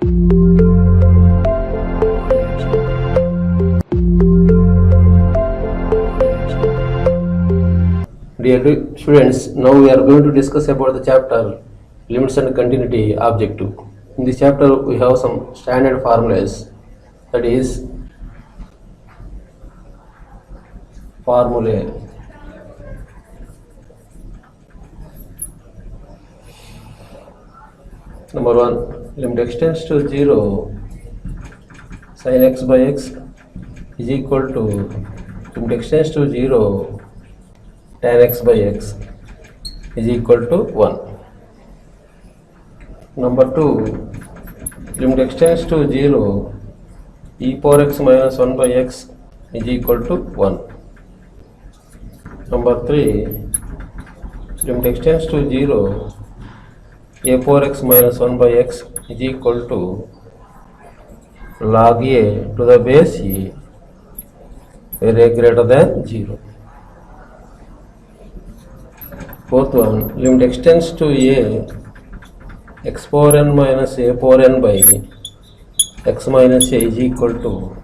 Dear students, now we are going to discuss about the chapter limits and continuity objective. In this chapter, we have some standard formulas, that is formulae. Number 1, limit x tends to 0, sin x by x is equal to limit x tends to 0, tan x by x is equal to 1. Number 2, limit x tends to 0, e power x minus 1 by x is equal to 1. Number 3, limit x tends to 0, a power x minus 1 by x is equal to log a to the base e, where a greater than 0. Fourth one, limit x tends to a, x power n minus a power n by x minus a is equal to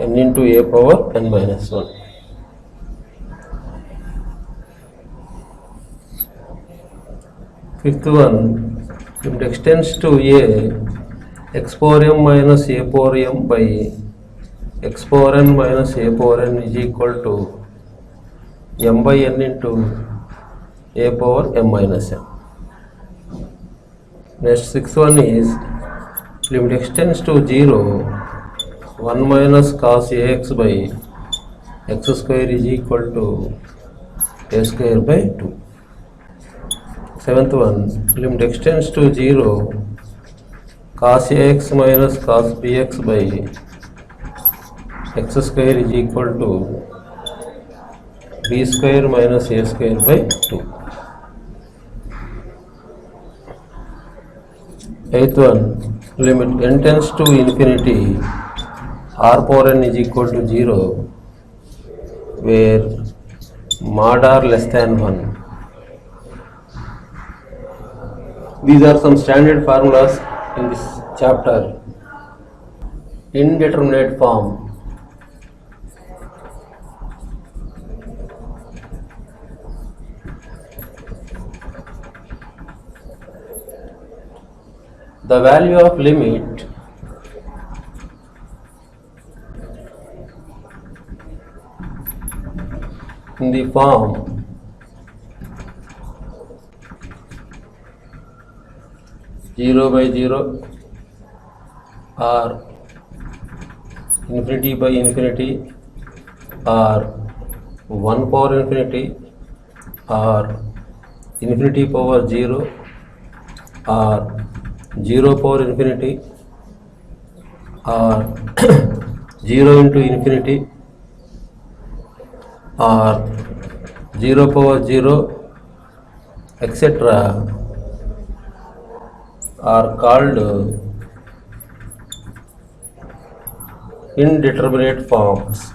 n into a power n minus 1. Fifth one, limit x tends to a, x power m minus a power m by x power n minus a power n is equal to m by n into a power m minus n. Next, sixth one is limit x tends to 0, 1 minus cos ax by x square is equal to a square by 2. Seventh one, limit x tends to 0, cos ax minus cos bx by x square is equal to b square minus a square by 2. Eighth one, limit n tends to infinity, r power n is equal to 0, where mod r less than 1. These are some standard formulas in this chapter. Indeterminate form. The value of limit in the form zero by zero or infinity by infinity or 1 power infinity or infinity power 0 or 0 power infinity or 0 into infinity or 0 power 0 etc. are called indeterminate forms.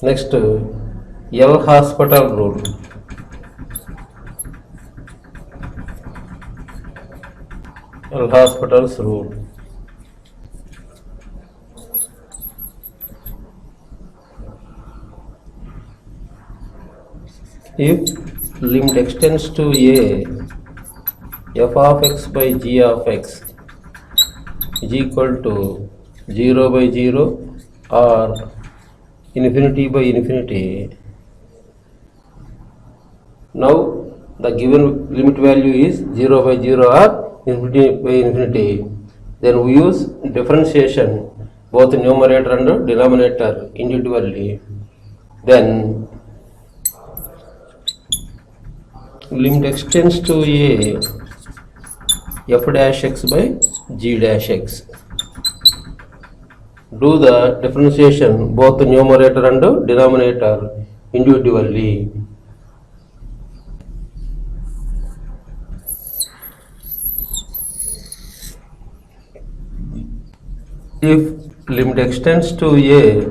Next, L'Hospital rule. L'Hospital's rule. If limit x tends to a, f of x by g of x is equal to 0 by 0 or infinity by infinity. Now the given limit value is 0 by 0 or infinity by infinity. Then we use differentiation both numerator and denominator individually. Then limit x tends to a, f dash x by g dash x. Do the differentiation both numerator and denominator individually. If limit x tends to a,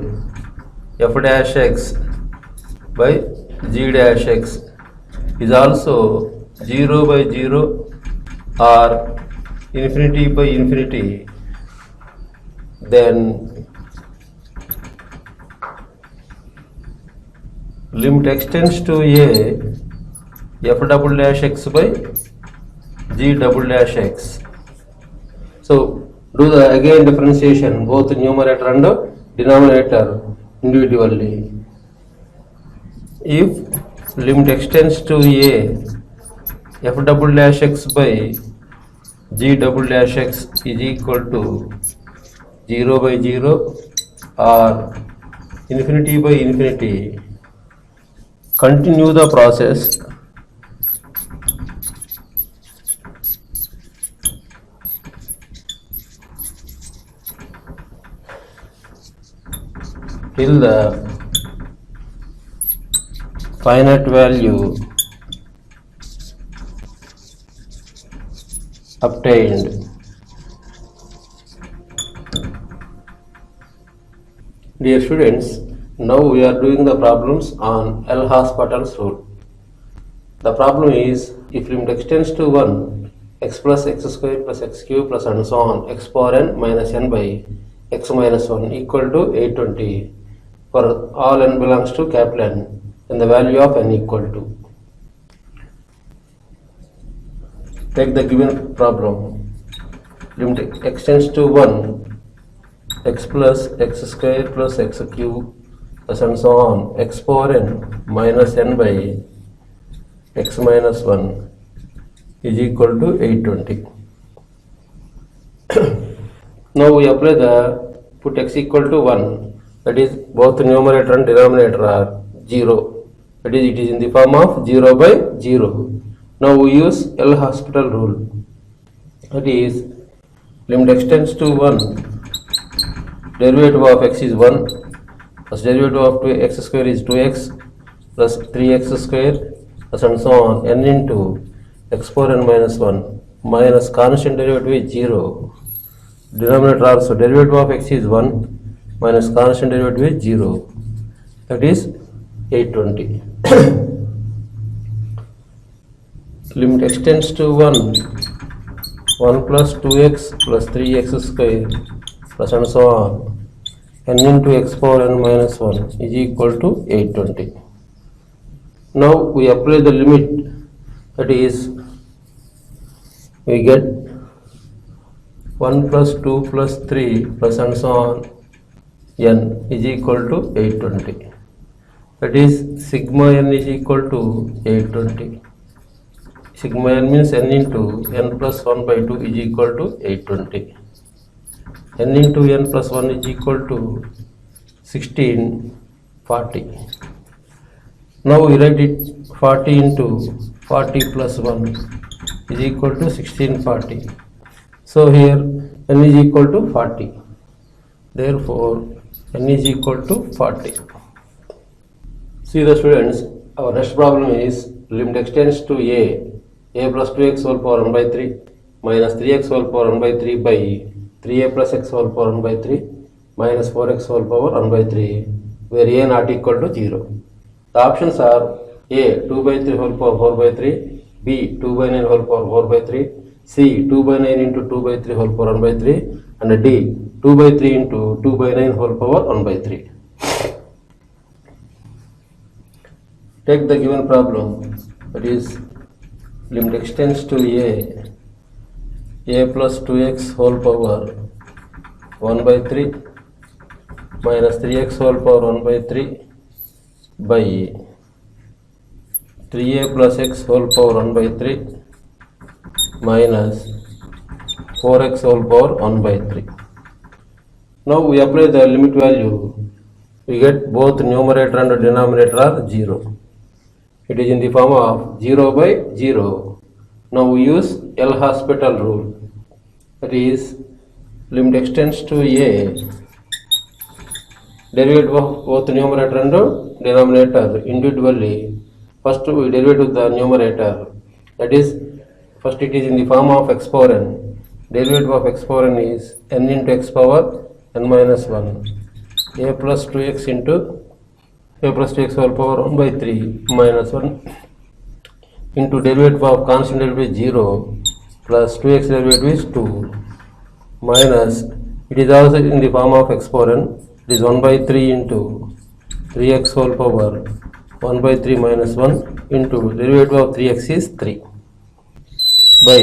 f dash x by g dash x is also 0 by 0 or infinity by infinity, then limit extends to a f double dash x by g double dash x. So do the again differentiation both numerator and denominator individually. If limit extends to a f double dash x by g double dash x is equal to 0 by 0 or infinity by infinity, continue the process till the finite value obtained. Dear students, now we are doing the problems on L'Hospital's rule. The problem is, if limit extends to 1, x plus x square plus x cube plus and so on, x power n minus n by x minus 1 equal to 820 for all n belongs to capital N, and the value of n equal to. Take the given problem. Limit extends to 1, x plus x square plus x cube plus and so on, x power n minus n by x minus 1 is equal to 820. Now we apply the put x equal to 1, that is both numerator and denominator are 0, that is it is in the form of 0 by 0. Now we use L'Hospital rule, that is limit extends to 1, derivative of x is 1 plus derivative of 2x square is 2x plus 3x square plus and so on n into x power n minus 1 minus constant derivative is 0. Denominator also derivative of x is 1 minus constant derivative is 0, that is 820. Limit extends to 1 plus 2x plus 3x square plus and so on n into x power n minus 1 is equal to 820. Now we apply the limit, that is we get 1 plus 2 plus 3 plus and so on n is equal to 820, that is sigma n is equal to 820. Sigma n means n into n plus 1 by 2 is equal to 820. N into n plus 1 is equal to 1640. Now we write it 40 into 40 plus 1 is equal to 1640. So here n is equal to 40. Therefore n is equal to 40. See the students, our next problem is limit extends to a plus 2x whole power 1 by 3 minus 3x whole power 1 by 3 by 3a plus x whole power 1 by 3 minus 4x whole power 1 by 3, where a not equal to 0. The options are a 2 by 3 whole power 4 by 3, b 2 by 9 whole power 4 by 3, c 2 by 9 into 2 by 3 whole power 1 by 3, and d 2 by 3 into 2 by 9 whole power 1 by 3. Take the given problem, that is limit extends to a plus 2x whole power 1 by 3 minus 3x whole power 1 by 3 by 3a plus x whole power 1 by 3 minus 4x whole power 1 by 3. Now we apply the limit value, we get both numerator and denominator are 0. It is in the form of 0 by 0. Now we use L'Hospital rule, that is limit extends to a, derivative of both numerator and denominator individually. First we derivative the numerator, that is first it is in the form of x power n. Derivative of x power n is n into x power n minus 1, a plus 2x into a plus 2x whole power 1 by 3 minus 1 into derivative of constant derivative 0 plus 2x derivative is 2 minus, it is also in the form of exponent, it is 1 by 3 into 3x whole power 1 by 3 minus 1 into derivative of 3x is 3 by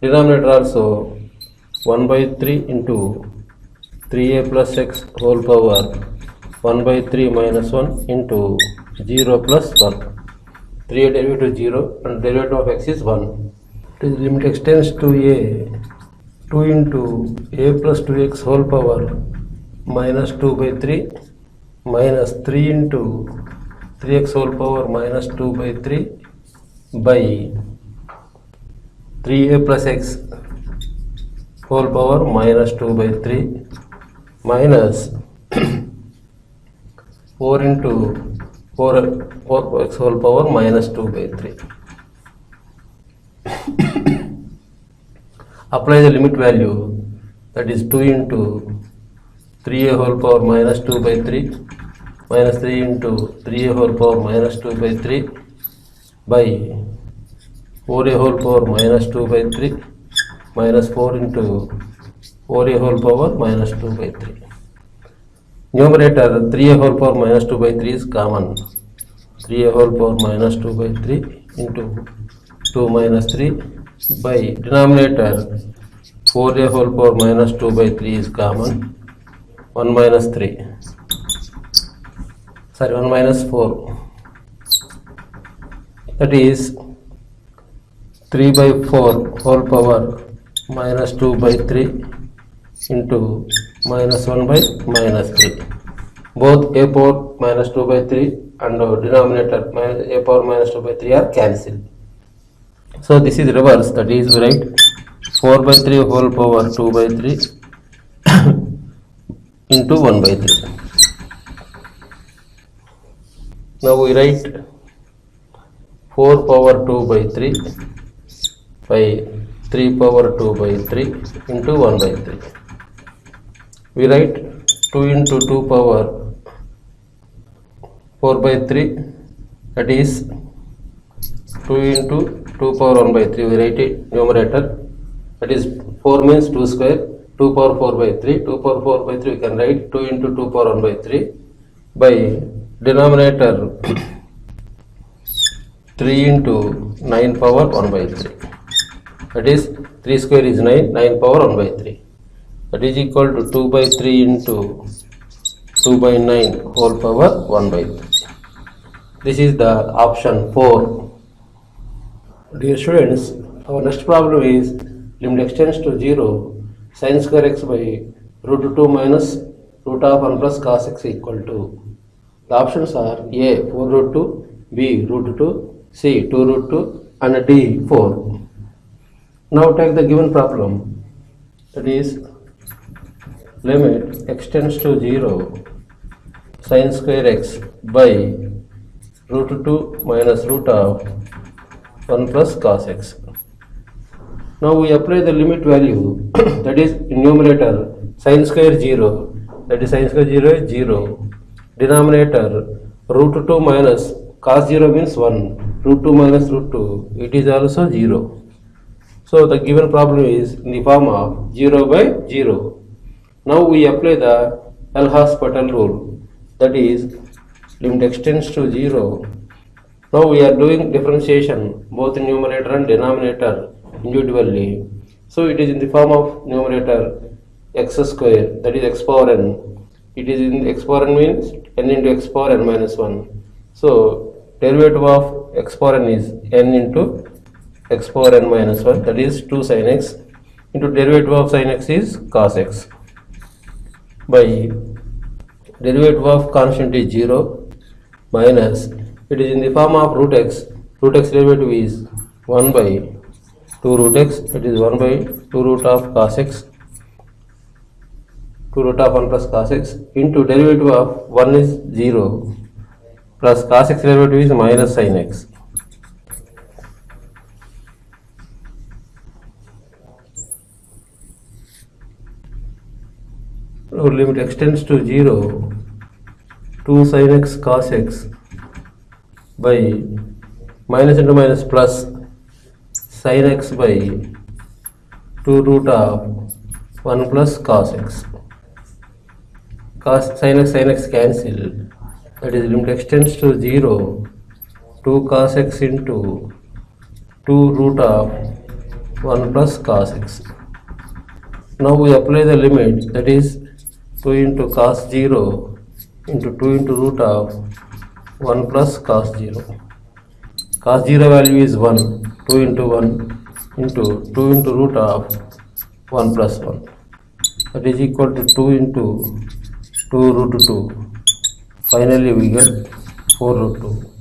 denominator also 1 by 3 into 3a plus x whole power 1 by 3 minus 1 into 0 plus 1. 3a derivative 0 and derivative of x is 1. The limit extends to a 2 into a plus 2x whole power minus 2 by 3 minus 3 into 3x whole power minus 2 by 3 by 3a plus x whole power minus 2 by 3 minus 4 into 4x whole power minus 2 by 3. Apply the limit value, that is 2 into 3a whole power minus 2 by 3 minus 3 into 3a whole power minus 2 by 3 by 4a whole power minus 2 by 3 minus 4 into 4a whole power minus 2 by 3. Numerator 3a whole power minus 2 by 3 is common. 3a whole power minus 2 by 3 into 2 minus 3 by denominator 4a whole power minus 2 by 3 is common. 1 minus 3. 1 minus 4. That is 3 by 4 whole power minus 2 by 3 into minus 1 by minus 3. Both a power minus 2 by 3 and denominator a power minus 2 by 3 are cancelled. So this is reverse, that is we write 4 by 3 whole power 2 by 3 into 1 by 3. Now we write 4 power 2 by 3 by 3 power 2 by 3 into 1 by 3. We write 2 into 2 power 4 by 3, that is 2 into 2 power 1 by 3. We write it numerator, that is 4 means 2 square, 2 power 4 by 3, 2 power 4 by 3 we can write 2 into 2 power 1 by 3 by denominator 3 into 9 power 1 by 3. That is 3 square is 9, 9 power 1 by 3. That is equal to 2 by 3 into 2 by 9 whole power 1 by 3. This is the option 4. Dear students, our next problem is limit extends to 0 sin square x by root 2 minus root of 1 plus cos x equal to. The options are A 4 root 2, B root 2, C 2 root 2 and D 4. Now take the given problem, that is limit extends to 0 sin square x by root 2 minus root of 1 plus cos x. Now we apply the limit value, that is in numerator sin square 0, that is sin square 0 is 0. Denominator root 2 minus cos 0 means 1, root 2 minus root 2, it is also 0. So the given problem is in the form of 0 by 0. Now we apply the L'Hospital rule, that is limit extends to 0. Now we are doing differentiation both in numerator and denominator individually. So it is in the form of numerator x square, that is x power n. It is in x power n means n into x power n minus 1. So derivative of x power n is n into x power n minus 1, that is 2 sin x into derivative of sin x is cos x by derivative of constant is 0 minus, it is in the form of root x derivative is 1 by 2 root x, it is 1 by 2 root of cos x, 2 root of 1 plus cos x into derivative of 1 is 0 plus cos x derivative is minus sin x. Our limit extends to 0 2 sin x cos x by minus into minus plus sin x by 2 root of 1 plus cos x. Cos sin x cancel, that is limit x tends to 0, 2 cos x into 2 root of 1 plus cos x. Now we apply the limit, that is 2 into cos 0 into 2 into root of 1 plus cos 0. Cos 0 value is 1, 2 into 1 into 2 into root of 1 plus 1. That is equal to 2 into 2 root 2. Finally we get 4 root 2.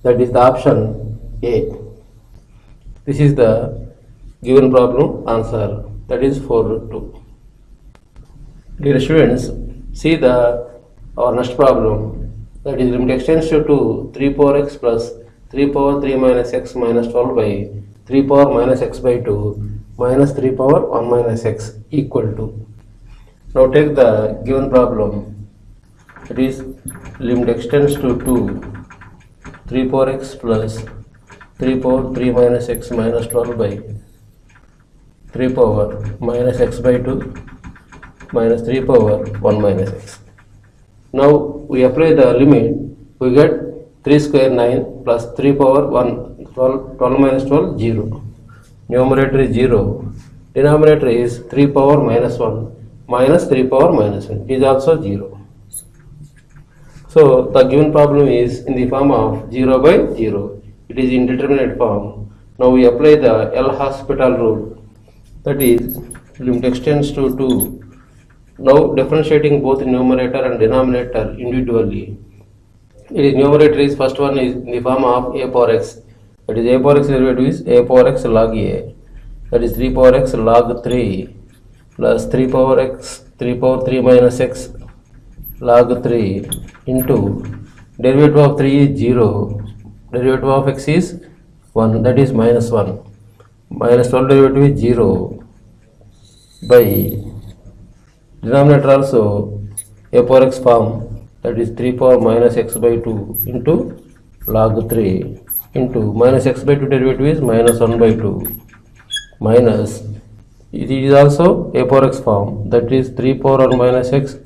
That is the option A. This is the given problem answer, that is 4 root 2. Dear students, see our next problem, that is limit x tends to 2, 3 power x plus 3 power 3 minus x minus 12 by 3 power minus x by 2 minus 3 power 1 minus x equal to. Now take the given problem, it is limit x tends to 2, 3 power x plus 3 power 3 minus x minus 12 by 3 power minus x by 2 minus 3 power 1 minus x. Now we apply the limit, we get 3 square 9 plus 3 power 1 12 minus 12 0. Numerator is 0, denominator is 3 power minus 1 minus 3 power minus 1, it is also 0. So the given problem is in the form of 0 by 0, it is indeterminate form. Now we apply the L'Hospital rule, that is limit x tends to 2. Now differentiating both numerator and denominator individually. It is numerator is first one is in the form of a power x, that is a power x derivative is a power x log a, that is 3 power x log 3 plus 3 power x 3 power 3 minus x log 3 into derivative of 3 is 0, derivative of x is 1, that is minus 1, minus 12 derivative is 0 by denominator also a power x form, that is 3 power minus x by 2 into log 3 into minus x by 2 derivative is minus 1 by 2 minus, it is also a power x form, that is 3 power 1 minus x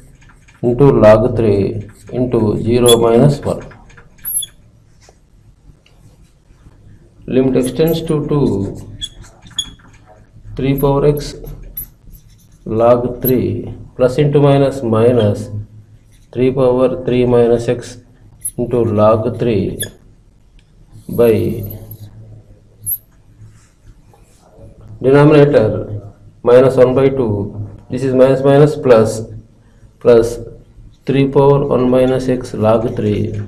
into log 3 into 0 minus 1. Limit x tends to 2, 3 power x log 3 plus into minus minus 3 power 3 minus x into log 3 by denominator minus 1 by 2, this is minus minus plus 3 power 1 minus x log 3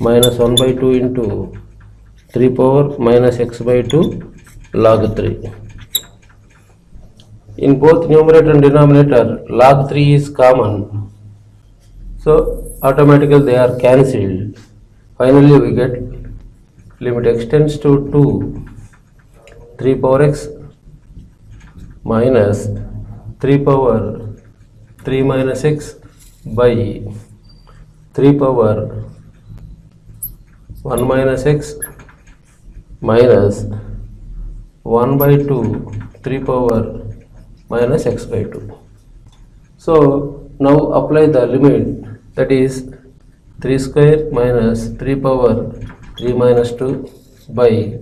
minus 1 by 2 into 3 power minus x by 2 log 3. In both numerator and denominator, log 3 is common, so automatically they are cancelled. Finally we get limit x tends to 2, 3 power x minus 3 power 3 minus x by 3 power 1 minus x minus 1 by 2 3 power minus x by 2. So now apply the limit, that is 3 square minus 3 power 3 minus 2 by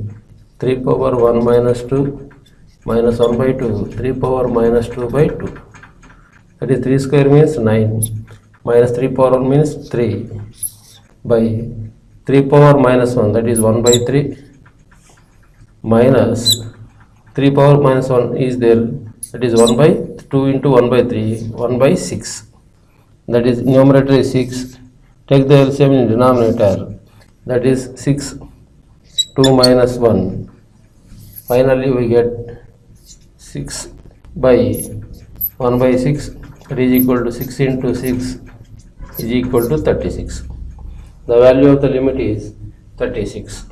3 power 1 minus 2 minus 1 by 2 3 power minus 2 by 2. That is 3 square means 9 minus 3 power 1 means 3 by 3 power minus 1, that is 1 by 3 minus 3 power minus 1 is there, that is 1 by 2 into 1 by 3, 1 by 6, that is numerator is 6. Take the LCM in denominator, that is 6, 2 minus 1. Finally we get 6 by 1 by 6, that is equal to 6 into 6 is equal to 36. The value of the limit is 36.